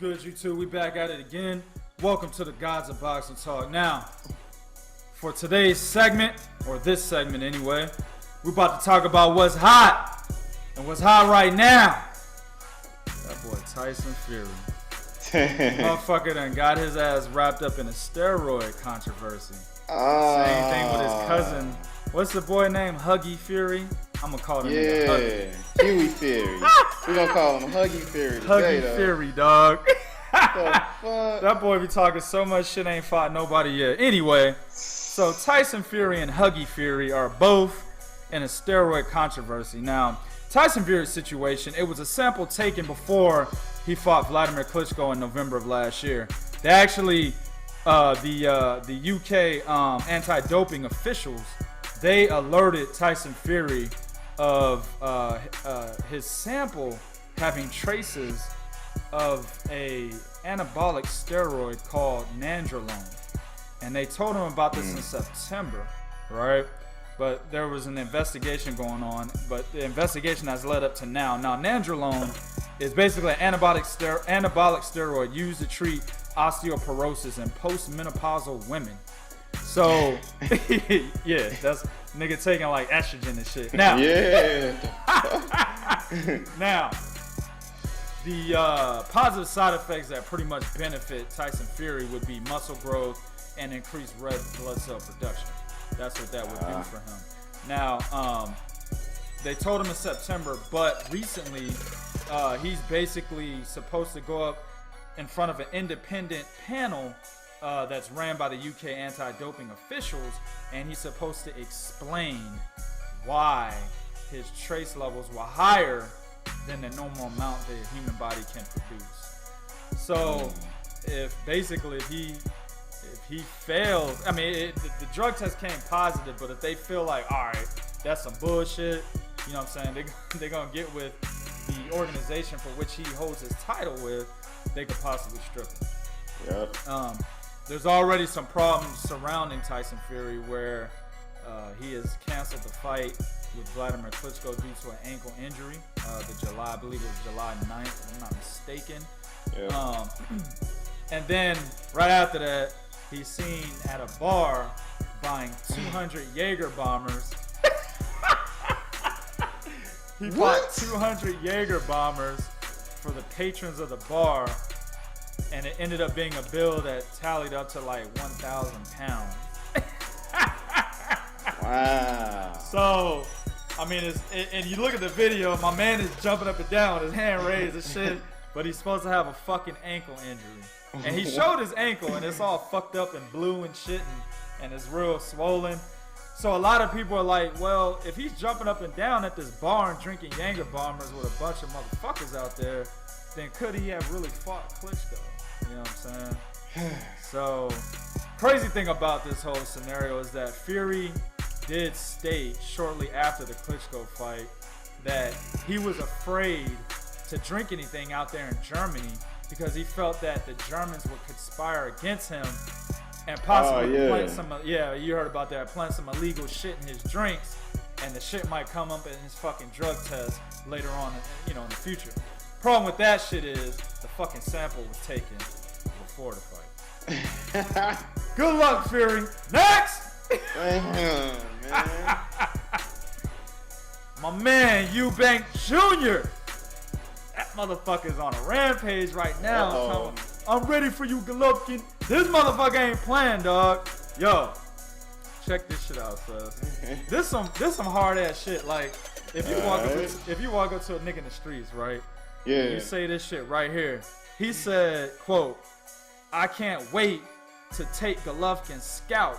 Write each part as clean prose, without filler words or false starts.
good, YouTube? We back at it again. Welcome to the Gods of Boxing Talk. Now, for today's segment, or this segment anyway, we're about to talk about what's hot. And what's hot right now, that boy Tyson Fury. Motherfucker done got his ass wrapped up in a steroid controversy. Same thing with his cousin. What's the boy name? Huggy Fury? I'm gonna call him Huggy. Huey Fury. We're gonna call him Huggy Fury today, Huggy Fury, dog. The fuck? That boy be talking so much shit, ain't fought nobody yet. Anyway, so Tyson Fury and Huggy Fury are both in a steroid controversy. Now, Tyson Fury's situation, it was a sample taken before he fought Vladimir Klitschko in November of last year. They actually, the UK anti-doping officials, they alerted Tyson Fury of his sample having traces of a anabolic steroid called nandrolone, and they told him about this in September, right? But there was an investigation going on, but the investigation has led up to now. Now, nandrolone is basically an anabolic steroid used to treat osteoporosis in postmenopausal women. So, yeah, that's nigga taking like estrogen and shit. Now, now, the positive side effects that pretty much benefit Tyson Fury would be muscle growth and increased red blood cell production. That's what that would do for him. Now, they told him in September, but recently, he's basically supposed to go up in front of an independent panel that's ran by the UK anti-doping officials, and he's supposed to explain why his trace levels were higher than the normal amount the human body can produce. So, if he fails, I mean, the drug test came positive, but if they feel like, all right, that's some bullshit, you know what I'm saying, they're going to get with the organization for which he holds his title with, they could possibly strip him. Yep. There's already some problems surrounding Tyson Fury where he has canceled the fight with Vladimir Klitschko due to an ankle injury. I believe it was July 9th, if I'm not mistaken. Yeah. And then right after that, he's seen at a bar buying 200 Jaeger bombers. He bought 200 Jaeger bombers for the patrons of the bar, and it ended up being a bill that tallied up to like 1,000 pounds. Wow. So, I mean, and you look at the video, my man is jumping up and down with his hand raised and shit, but he's supposed to have a fucking ankle injury. And he showed his ankle, and it's all fucked up and blue and shit, and it's real swollen. So a lot of people are like, well, if he's jumping up and down at this bar and drinking Jaeger bombers with a bunch of motherfuckers out there, then could he have really fought Klitschko? You know what I'm saying? So, crazy thing about this whole scenario is that Fury did state shortly after the Klitschko fight that he was afraid to drink anything out there in Germany because he felt that the Germans would conspire against him and possibly plant some, you heard about that, plant some illegal shit in his drinks, and the shit might come up in his fucking drug test later on, in the future. Problem with that shit is the fucking sample was taken before the fight. Good luck, Fury. Next! Man. My man, Eubank Jr. That motherfucker's on a rampage right now. I'm ready for you, Golovkin. This motherfucker ain't playing, dog. Yo, check this shit out, sus. This some hard ass shit. Like, if you walk up to a nigga in the streets, right? Yeah. And you say this shit right here. He said, quote, "I can't wait to take Golovkin's scalp."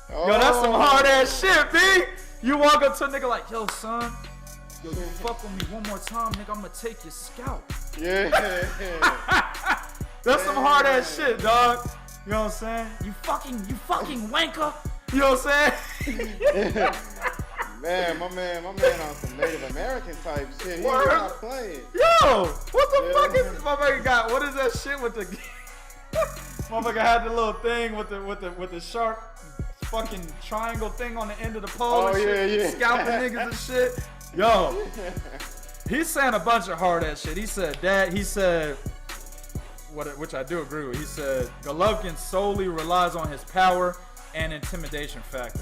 Yo, that's some hard ass shit, B. You walk up to a nigga like, yo, son, yo, you fuck with me one more time, nigga, I'm gonna take your scalp. Yeah. That's some hard ass shit, dog. You know what I'm saying? You fucking wanker. You know what I'm saying? Man, my man on some Native American type shit. He's not playing. Yo, what the fuck is this motherfucker got? What is that shit with the motherfucker had the little thing with the sharp fucking triangle thing on the end of the pole and shit, scalping niggas and shit. Yo, he's saying a bunch of hard ass shit. He said which I do agree with. He said Golovkin solely relies on his power and intimidation factor.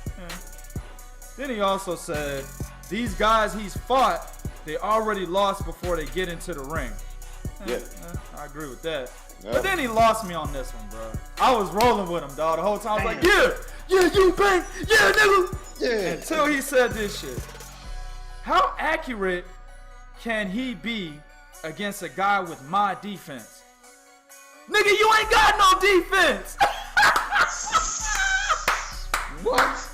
Yeah. Then he also said these guys he's fought, they already lost before they get into the ring. I agree with that. Yep. But then he lost me on this one, bro. I was rolling with him, dog. The whole time I was like, yeah, Eubank, yeah, nigga. Yeah. Until he said this shit. How accurate can he be against a guy with my defense? Nigga, you ain't got no defense. What?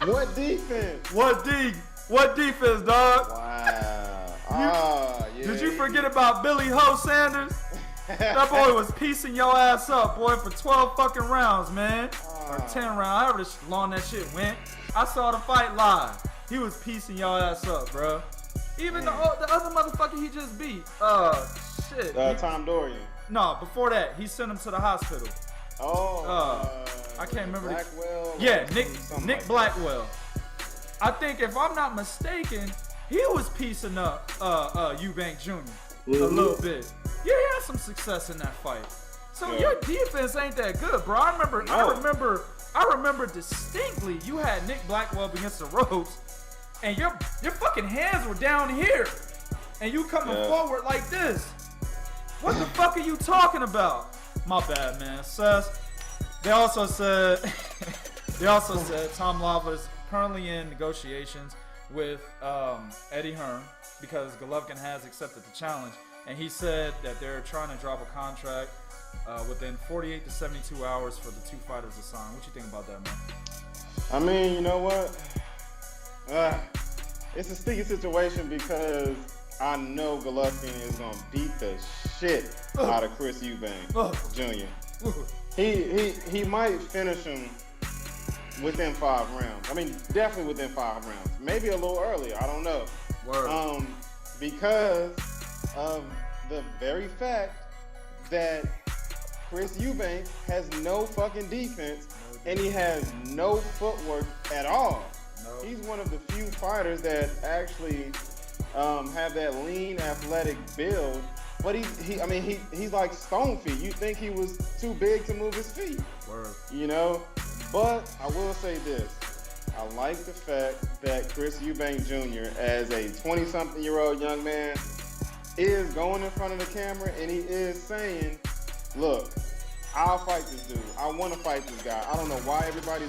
What defense? What defense, dog? Wow. Did you forget about Billy Ho Sanders? That boy was piecing your ass up, boy, for 12 fucking rounds, man. Or 10 rounds, however long that shit went. I saw the fight live. He was piecing your ass up, bro. Even the other motherfucker he just beat. Shit. Tom Dorian. No, before that, he sent him to the hospital. I can't remember. Blackwell. Yeah, Nick Blackwell. I think if I'm not mistaken, he was piecing up Eubank Jr. A little bit. Yeah, he had some success in that fight. So your defense ain't that good, bro. I remember distinctly you had Nick Blackwell up against the ropes, and your fucking hands were down here, and you coming forward like this. What the fuck are you talking about? My bad, man. Sus. They also said Tom Lava is currently in negotiations with Eddie Hearn because Golovkin has accepted the challenge, and he said that they're trying to drop a contract within 48 to 72 hours for the two fighters to sign. What you think about that, man? I mean, you know what? It's a sticky situation because I know Golovkin is gonna beat the shit out of Chris Eubank Jr. He might finish him within 5 rounds. I mean, definitely within 5 rounds. Maybe a little earlier. I don't know. Word. Because of the very fact that Chris Eubank has no fucking defense and he has no footwork at all. No. He's one of the few fighters that actually have that lean, athletic build. But he's like stone feet. You think he was too big to move his feet. Word. You know? But I will say this. I like the fact that Chris Eubank Jr., as a 20-something-year-old young man, is going in front of the camera and he is saying, look, I'll fight this dude. I want to fight this guy. I don't know why everybody's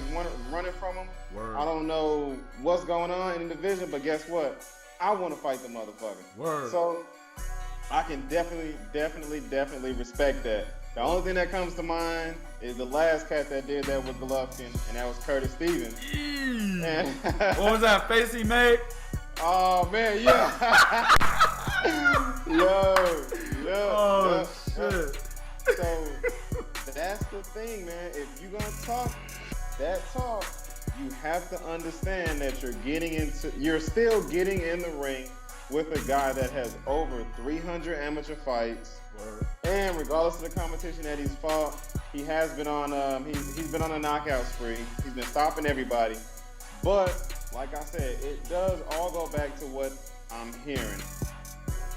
running from him. Word. I don't know what's going on in the division, but guess what? I want to fight the motherfucker. Word. So I can definitely respect that. The only thing that comes to mind is the last cat that did that with Golovkin, and that was Curtis Stevens. What was that face he made? Oh man, yeah. Yo. Shit. So that's the thing, man. If you're gonna talk that talk, you have to understand that you're still getting in the ring with a guy that has over 300 amateur fights. Word. And regardless of the competition that he's fought, he has been on he's been on a knockout spree. He's been stopping everybody. But like I said, it does all go back to what I'm hearing.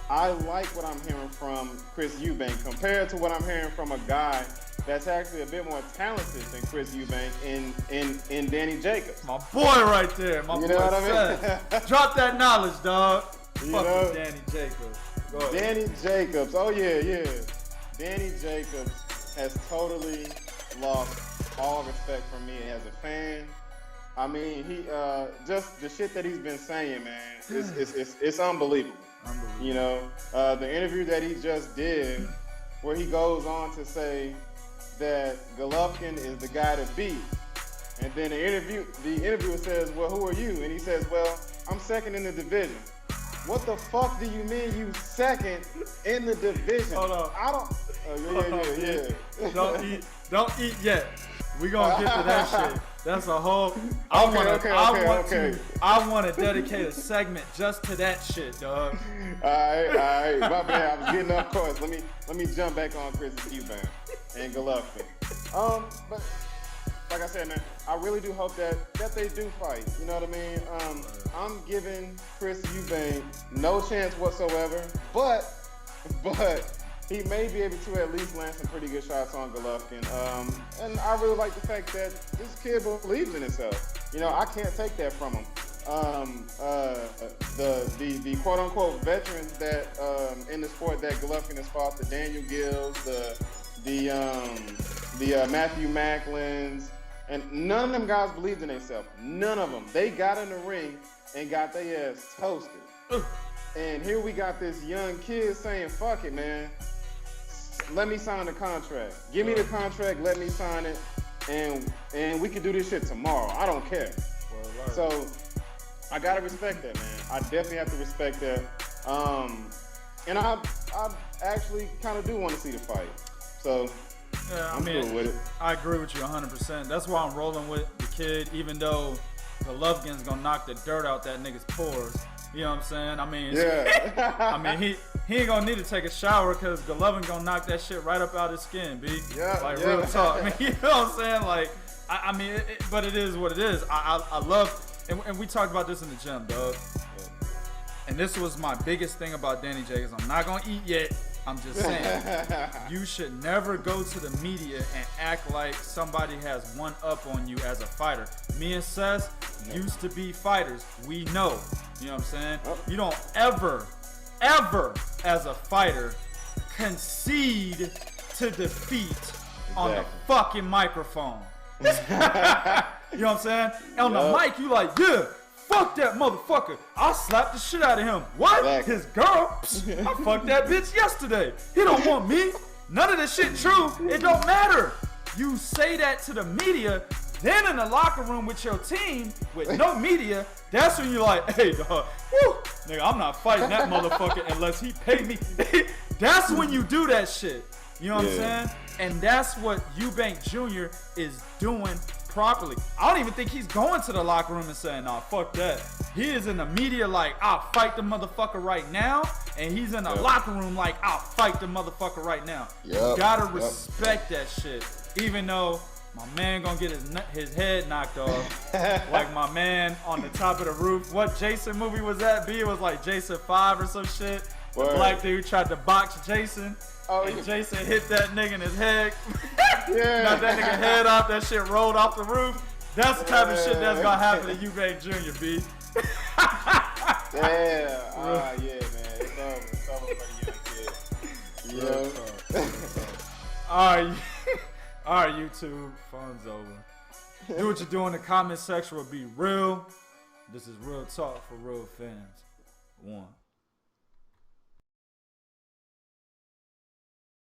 I like what I'm hearing from Chris Eubank compared to what I'm hearing from a guy that's actually a bit more talented than Chris Eubank in Danny Jacobs. My boy right there. My boy what I mean? Drop that knowledge, dog. You Fuck know? with Danny Jacobs. Go ahead. Danny Jacobs. Oh yeah. Danny Jacobs has totally lost all respect for me as a fan. I mean, he just the shit that he's been saying, man, it's unbelievable. You know, the interview that he just did, where he goes on to say that Golovkin is the guy to beat, and then the interviewer says, "Well, who are you?" And he says, "Well, I'm second in the division." What the fuck do you mean you second in the division? Hold on. I don't. Yeah. Don't eat yet. We gonna get to that shit. That's a whole. I want to dedicate a segment just to that shit, dog. All right. My bad. I was getting off course. Let me jump back on Chris Eubank and Golovkin. But like I said, man, I really do hope that they do fight. You know what I mean? I'm giving Chris Eubank no chance whatsoever. But but he may be able to at least land some pretty good shots on Golovkin. And I really like the fact that this kid believes in himself. You know, I can't take that from him. The quote unquote veterans that in the sport that Golovkin has fought, the Daniel Gills, the Matthew Macklins, and none of them guys believed in themselves. None of them. They got in the ring and got their ass toasted. And here we got this young kid saying, "Fuck it, man. Let me sign the contract. Give me the contract. Let me sign it, and we can do this shit tomorrow. I don't care." Right. So I gotta respect that, man. I definitely have to respect that. And I actually kind of do want to see the fight. So yeah, I'm cool with it. I agree with you 100%. That's why I'm rolling with the kid, even though Golovkin's gonna knock the dirt out that nigga's pores. You know what I'm saying? I mean, yeah. I mean, he ain't gonna need to take a shower because Golovkin gonna knock that shit right up out his skin, B. Yeah. Like real talk. I mean, you know what I'm saying? Like, I mean, but it is what it is. I love, and we talked about this in the gym, dog. And this was my biggest thing about Danny Jacobs. I'm not gonna eat yet. I'm just saying, you should never go to the media and act like somebody has one up on you as a fighter. Me and Seth used to be fighters. We know. You know what I'm saying? You don't ever, as a fighter, concede to defeat on the fucking microphone. You know what I'm saying? On the mic, you like, yeah, fuck that motherfucker. I slapped the shit out of him. What? Exactly. His girl? I fucked that bitch yesterday. He don't want me. None of this shit true. It don't matter. You say that to the media, then in the locker room with your team, with no media, that's when you're like, hey, dog, whew, nigga, I'm not fighting that motherfucker unless he pay me. That's when you do that shit. You know what I'm saying? And that's what Eubank Jr. is doing properly. I don't even think he's going to the locker room and saying, nah, fuck that. He is in the media like, I'll fight the motherfucker right now. And he's in the locker room like, I'll fight the motherfucker right now. You gotta respect that shit. Even though my man gonna get his head knocked off. Like my man on the top of the roof. What Jason movie was that, B? It was like Jason 5 or some shit. The black dude tried to box Jason. And Jason hit that nigga in his head. Got that nigga head off. That shit rolled off the roof. That's the type of shit that's gonna happen to Eubank Jr., B. Yeah, man. It's over for the young kid. Alright, YouTube. Fun's over. Do what you do in the comment section. Will be real. This is real talk for real fans. 1.